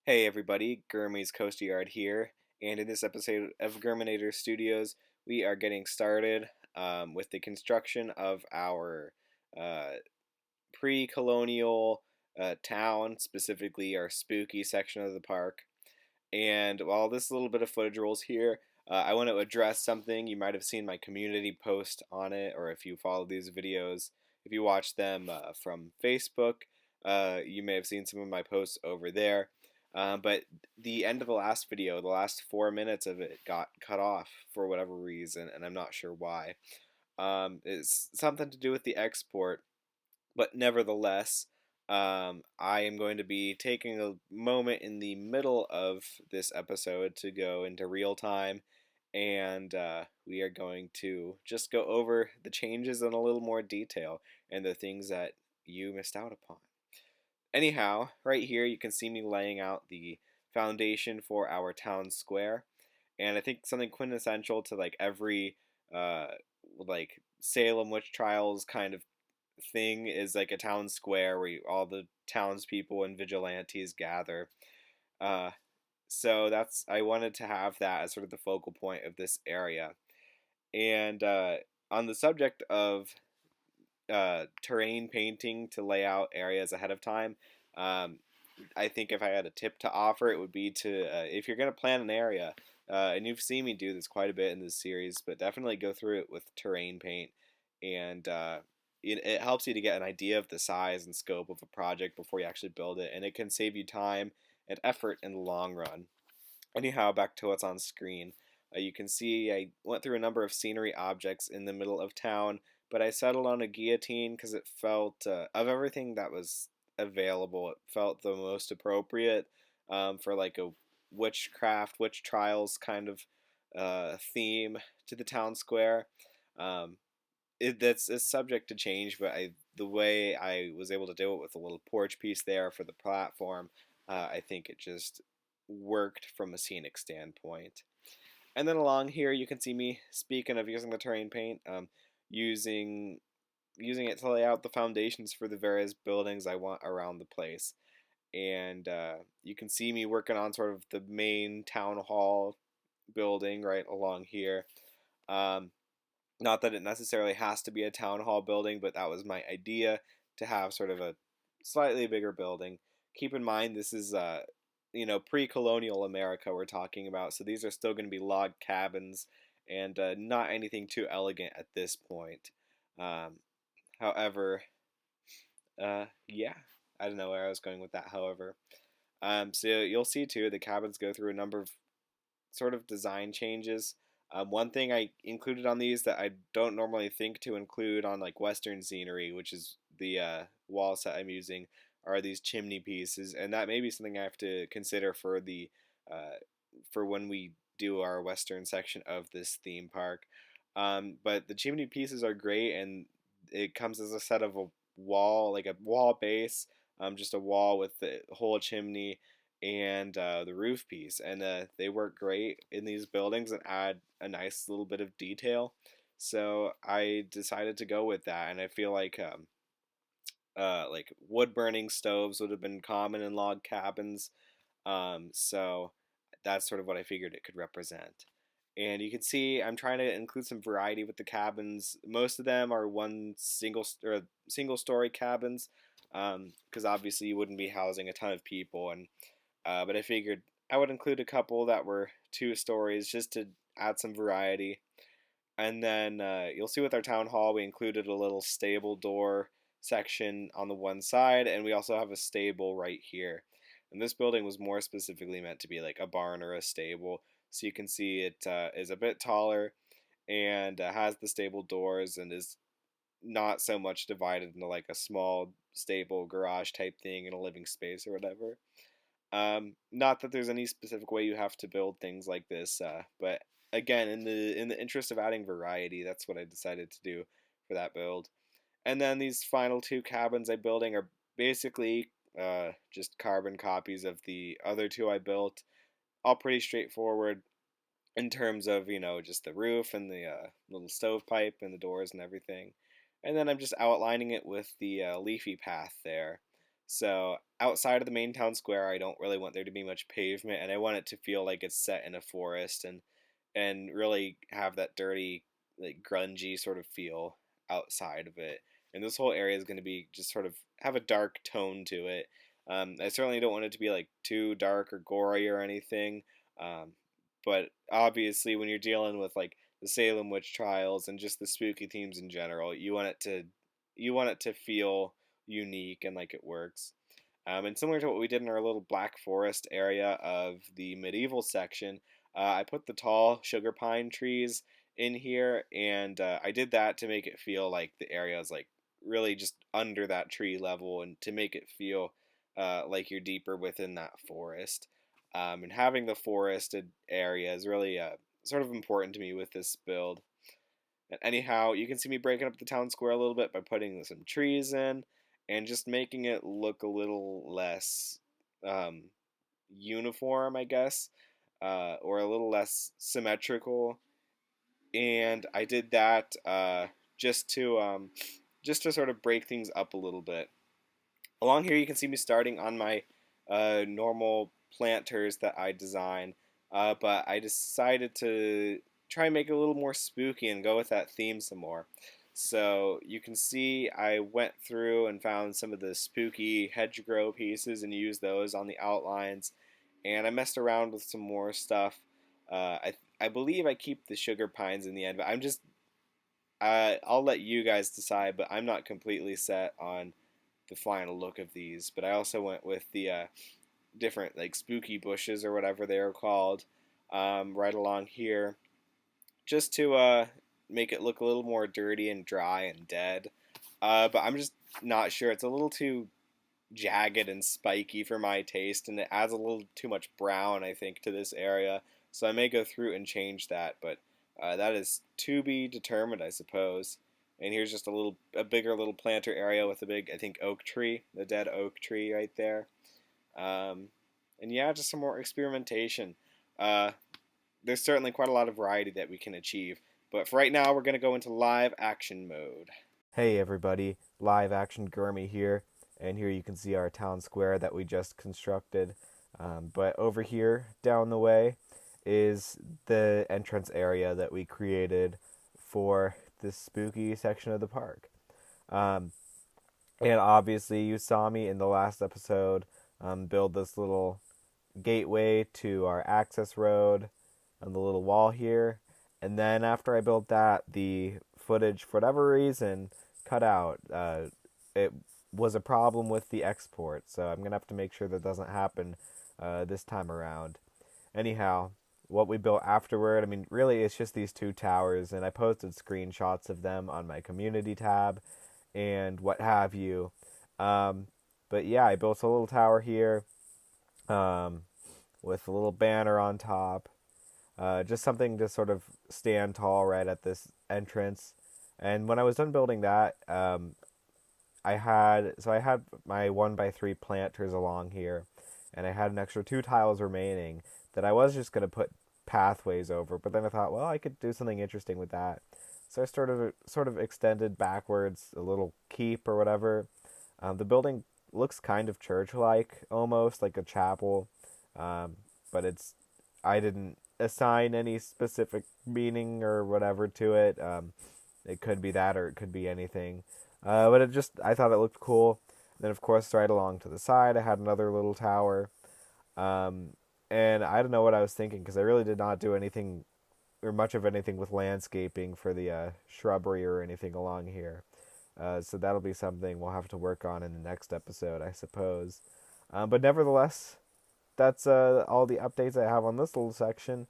Hey everybody, Gurmy's Coastal Yard here, and in this episode of Germanator Studios, we are getting started with the construction of our uh, pre-colonial town, specifically our spooky section of the park. And while this little bit of footage rolls here, I want to address something. You might have seen my community post on it, or if you follow these videos, if you watch them from Facebook, you may have seen some of my posts over there. But the end of the last video, the last 4 minutes of it, got cut off for whatever reason, and I'm not sure why. It's something to do with the export, but nevertheless, I am going to be taking a moment in the middle of this episode to go into real time, and we are going to just go over the changes in a little more detail and the things that you missed out upon. Anyhow, right here you can see me laying out the foundation for our town square, and I think something quintessential to like every uh, like Salem witch trials kind of thing is like a town square where all the townspeople and vigilantes gather. Uh, so that's I wanted to have that as sort of the focal point of this area. And on the subject of terrain painting to lay out areas ahead of time, um, I think if I had a tip to offer, it would be to if you're going to plan an area, and you've seen me do this quite a bit in this series, but definitely go through it with terrain paint, and it helps you to get an idea of the size and scope of a project before you actually build it, and it can save you time and effort in the long run. Anyhow, back to what's on screen. You can see I went through a number of scenery objects in the middle of town, but I settled on a guillotine because it felt, of everything that was available, it felt the most appropriate for like a witchcraft, witch trials kind of theme to the town square. Um, that's it's subject to change, but the way I was able to do it with a little porch piece there for the platform, I think it just worked from a scenic standpoint. And then along here, you can see me, speaking of using the terrain paint, using using it to lay out the foundations for the various buildings I want around the place. And you can see me working on sort of the main town hall building right along here. Um, Not that it necessarily has to be a town hall building, but that was my idea to have sort of a slightly bigger building. Keep in mind, this is pre-colonial America we're talking about, so these are still going to be log cabins and not anything too elegant at this point. Um, However, yeah, I don't know where I was going with that. However, so you'll see too the cabins go through a number of sort of design changes. One thing I included on these that I don't normally think to include on like Western scenery, which is the wall set I'm using, are these chimney pieces, and that may be something I have to consider for the uh, for when we do our Western section of this theme park. But the chimney pieces are great, and it comes as a set of a wall, like a wall base, just a wall with the whole chimney and the roof piece, and they work great in these buildings and add a nice little bit of detail. So I decided to go with that, and I feel like wood burning stoves would have been common in log cabins, so that's sort of what I figured it could represent. And you can see I'm trying to include some variety with the cabins. Most of them are single story cabins, because obviously you wouldn't be housing a ton of people, and but I figured I would include a couple that were 2 stories just to add some variety. And then you'll see with our town hall, we included a little stable door section on the one side, and we also have a stable right here. And this building was more specifically meant to be like a barn or a stable. So you can see it is a bit taller and has the stable doors and is not so much divided into like a small stable garage type thing in a living space or whatever. Not that there's any specific way you have to build things like this, but again, in the interest of adding variety, that's what I decided to do for that build. And then these final 2 cabins I'm building are basically just carbon copies of the other 2 I built. All pretty straightforward in terms of just the roof and the little stovepipe and the doors and everything. And then I'm just outlining it with the leafy path there. So outside of the main town square, I don't really want there to be much pavement, and I want it to feel like it's set in a forest and really have that dirty, like grungy sort of feel outside of it. And this whole area is going to be just sort of have a dark tone to it. I certainly don't want it to be like too dark or gory or anything. Um, but obviously, when you're dealing with like the Salem witch trials and just the spooky themes in general, you want it to feel unique and like it works. And similar to what we did in our little Black Forest area of the medieval section, I put the tall sugar pine trees in here, and I did that to make it feel like the area is like really just under that tree level, and to make it feel like you're deeper within that forest. And having the forested area is really sort of important to me with this build. And anyhow, you can see me breaking up the town square a little bit by putting some trees in and just making it look a little less um, uniform, I guess, or a little less symmetrical. And I did that just to sort of break things up a little bit. Along here, you can see me starting on my normal planters that I design, but I decided to try and make it a little more spooky and go with that theme some more. So you can see I went through and found some of the spooky hedgerow pieces and used those on the outlines, and I messed around with some more stuff. I believe I keep the sugar pines in the end, but I'll let you guys decide. But I'm not completely set on the final look of these. But I also went with the different like spooky bushes or whatever they are called right along here, just to make it look a little more dirty and dry and dead. But I'm just not sure. It's a little too jagged and spiky for my taste, and it adds a little too much brown, I think, to this area. So I may go through and change that, but that is to be determined, I suppose. And here's just a bigger little planter area with a big, I think, oak tree, the dead oak tree right there. Um, and yeah, just some more experimentation. Uh, there's certainly quite a lot of variety that we can achieve. But for right now, we're going to go into live action mode. Hey everybody, live action Gurmy here, and here you can see our town square that we just constructed. But over here, down the way, is the entrance area that we created for this spooky section of the park. Um, and obviously, you saw me in the last episode build this little gateway to our access road on the little wall here. And then after I built that, the footage, for whatever reason, cut out. It was a problem with the export, so I'm going to have to make sure that doesn't happen this time around. Anyhow, what we built afterward, I mean, really it's just these two towers, and I posted screenshots of them on my community tab and what have you. But yeah, I built a little tower here with a little banner on top. Just something to sort of stand tall right at this entrance. And when I was done building that, I had my 1x3 planters along here, and I had an extra 2 tiles remaining that I was just gonna put pathways over. But then I thought, well, I could do something interesting with that. So I sort of extended backwards a little keep or whatever. The building looks kind of church-like, almost like a chapel, but I didn't assign any specific meaning or whatever to it. It could be that or it could be anything. But I thought it looked cool. And then, of course, right along to the side, I had another little tower. And I don't know what I was thinking because I really did not do anything or much of anything with landscaping for the shrubbery or anything along here. So that'll be something we'll have to work on in the next episode, I suppose. But nevertheless, that's all the updates I have on this little section.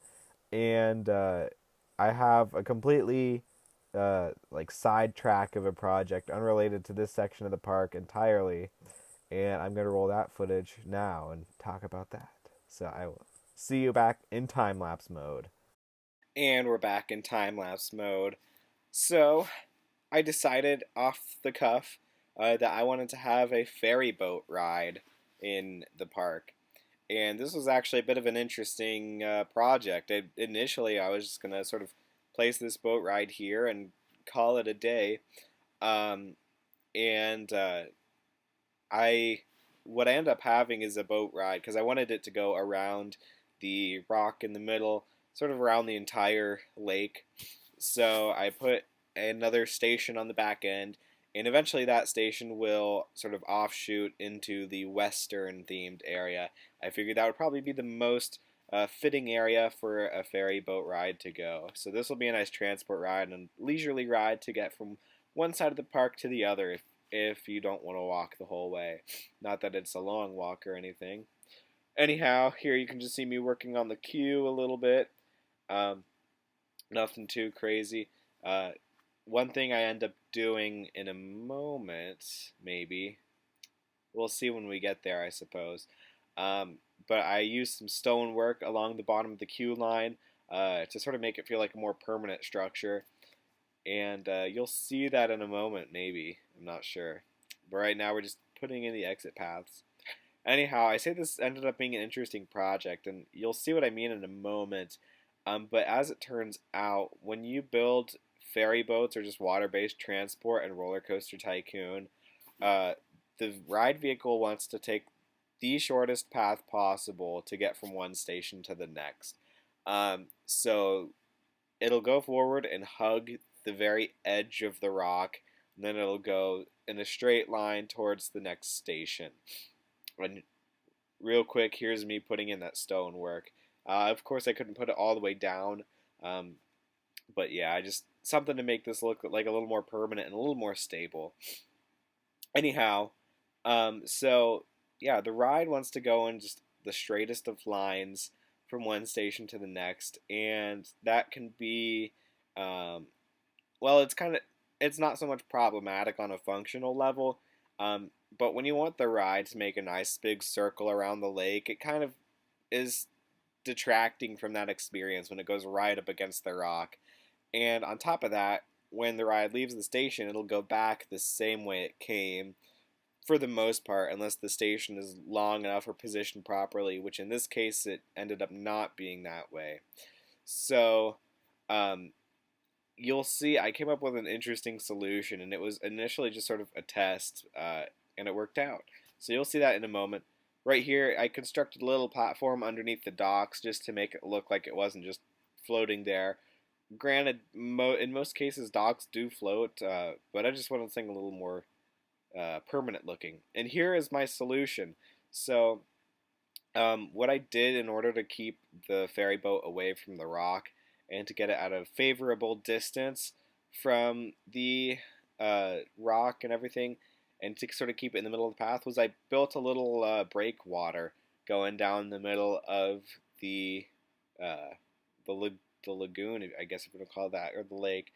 And I have a completely side track of a project unrelated to this section of the park entirely. And I'm going to roll that footage now and talk about that. So I will see you back in time-lapse mode. And we're back in time-lapse mode. So I decided off the cuff that I wanted to have a ferry boat ride in the park. And this was actually a bit of an interesting project. Initially, I was just going to sort of place this boat ride here and call it a day. And I what I ended up having is a boat ride because I wanted it to go around the rock in the middle, sort of around the entire lake. So I put another station on the back end, and eventually that station will sort of offshoot into the western themed area. I figured that would probably be the most fitting area for a ferry boat ride to go. So this will be a nice transport ride and leisurely ride to get from one side of the park to the other if you don't want to walk the whole way. Not that it's a long walk or anything. Anyhow, here you can just see me working on the queue a little bit. Um, Nothing too crazy. Uh, One thing I end up doing in a moment, maybe. We'll see when we get there, I suppose. But I used some stonework along the bottom of the queue line to sort of make it feel like a more permanent structure. And you'll see that in a moment, maybe. I'm not sure. But right now we're just putting in the exit paths. Anyhow, I say this ended up being an interesting project, and you'll see what I mean in a moment. But as it turns out, when you build ferry boats or just water-based transport and RollerCoaster Tycoon, uh, the ride vehicle wants to take the shortest path possible to get from one station to the next. So it'll go forward and hug the very edge of the rock, and then it'll go in a straight line towards the next station. And real quick, here's me putting in that stonework. Of course, I couldn't put it all the way down, um, but yeah, I just something to make this look like a little more permanent and a little more stable. Anyhow, so yeah, the ride wants to go in just the straightest of lines from one station to the next, and that can be, um, well, it's not so much problematic on a functional level, but when you want the ride to make a nice big circle around the lake, it kind of is detracting from that experience when it goes right up against the rock. And on top of that, when the ride leaves the station, it'll go back the same way it came for the most part, unless the station is long enough or positioned properly, which in this case it ended up not being that way. So, um, you'll see I came up with an interesting solution, and it was initially just sort of a test, and it worked out. So you'll see that in a moment. Right here, I constructed a little platform underneath the docks just to make it look like it wasn't just floating there. Granted, in most cases, docks do float, but I just wanted something a little more permanent looking. And here is my solution. So, what I did in order to keep the ferry boat away from the rock and to get it at a favorable distance from the rock and everything, and to sort of keep it in the middle of the path, was I built a little breakwater going down the middle of the uh, the lagoon, I guess if you want to call it that, or the lake.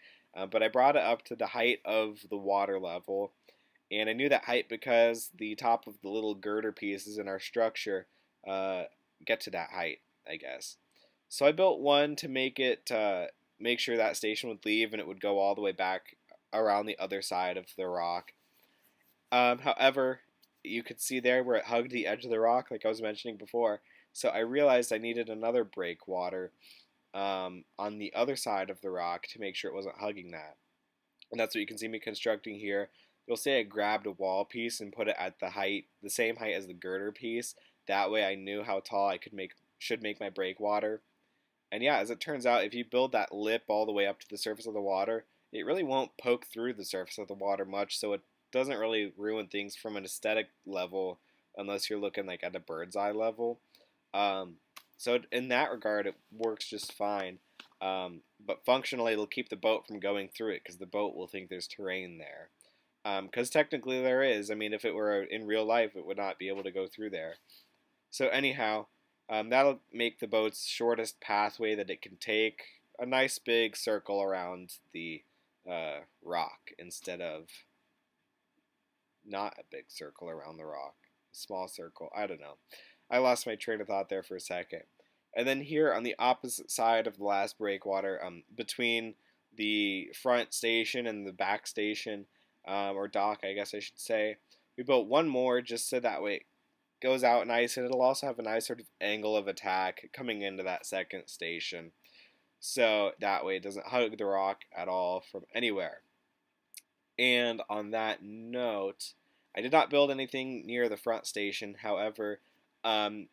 But I brought it up to the height of the water level, and I knew that height because the top of the little girder pieces in our structure uh, get to that height, I guess. So I built one to make sure that station would leave and it would go all the way back around the other side of the rock. However, you could see there where it hugged the edge of the rock, like I was mentioning before. So I realized I needed another breakwater on the other side of the rock to make sure it wasn't hugging that. And that's what you can see me constructing here. You'll see I grabbed a wall piece and put it at the same height as the girder piece. That way I knew how tall I should make my breakwater. And yeah, as it turns out, if you build that lip all the way up to the surface of the water, it really won't poke through the surface of the water much, so it doesn't really ruin things from an aesthetic level unless you're looking like at a bird's eye level. Um, so in that regard, it works just fine. But functionally, it'll keep the boat from going through it because the boat will think there's terrain there. Because technically there is. I mean, if it were in real life, it would not be able to go through there. So anyhow, that'll make the boat's shortest pathway that it can take a nice big circle around the rock instead of not a big circle around the rock. A small circle. I don't know. I lost my train of thought there for a second. And then here on the opposite side of the last breakwater, between the front station and the back station, or dock, I guess I should say, we built one more just so that way it goes out nice, and it'll also have a nice sort of angle of attack coming into that second station. So that way it doesn't hug the rock at all from anywhere. And on that note, I did not build anything near the front station. However, um,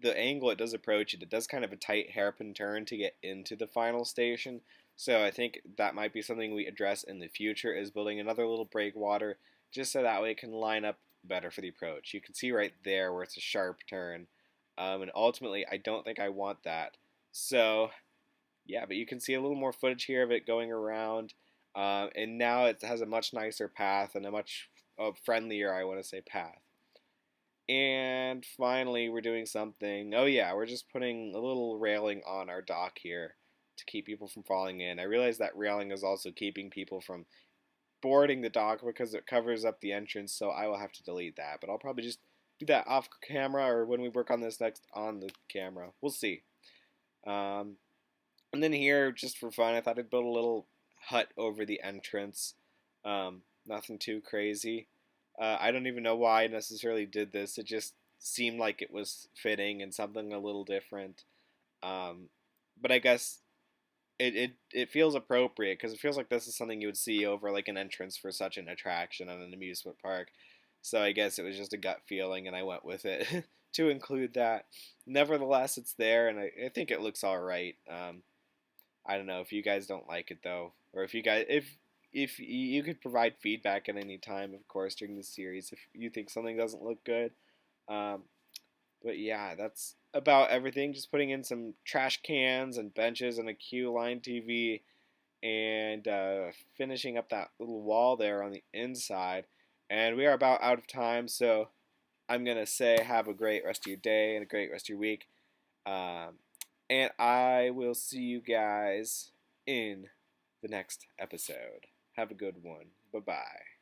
the angle it does approach it, it does kind of a tight hairpin turn to get into the final station. So I think that might be something we address in the future, is building another little breakwater, just so that way it can line up better for the approach. You can see right there where it's a sharp turn, and ultimately I don't think I want that. So yeah, but you can see a little more footage here of it going around, and now it has a much nicer path and a much friendlier, I want to say, path. And finally, we're doing something. Oh yeah, we're just putting a little railing on our dock here to keep people from falling in. I realize that railing is also keeping people from boarding the dock because it covers up the entrance, so I will have to delete that. But I'll probably just do that off camera, or when we work on this next on the camera. We'll see. Um, and then here, just for fun, I thought I'd build a little hut over the entrance. Nothing too crazy. I don't even know why I necessarily did this. It just seemed like it was fitting and something a little different. Um, but I guess it feels appropriate because it feels like this is something you would see over like an entrance for such an attraction on an amusement park. So I guess it was just a gut feeling, and I went with it to include that. Nevertheless, it's there, and I think it looks all right. I don't know if you guys don't like it though, or if you could provide feedback at any time, of course, during this series if you think something doesn't look good. Um, but yeah, that's about everything. Just putting in some trash cans and benches and a queue line TV, and finishing up that little wall there on the inside. And we are about out of time, so I'm gonna say have a great rest of your day and a great rest of your week. Um, and I will see you guys in the next episode. Have a good one. Bye bye.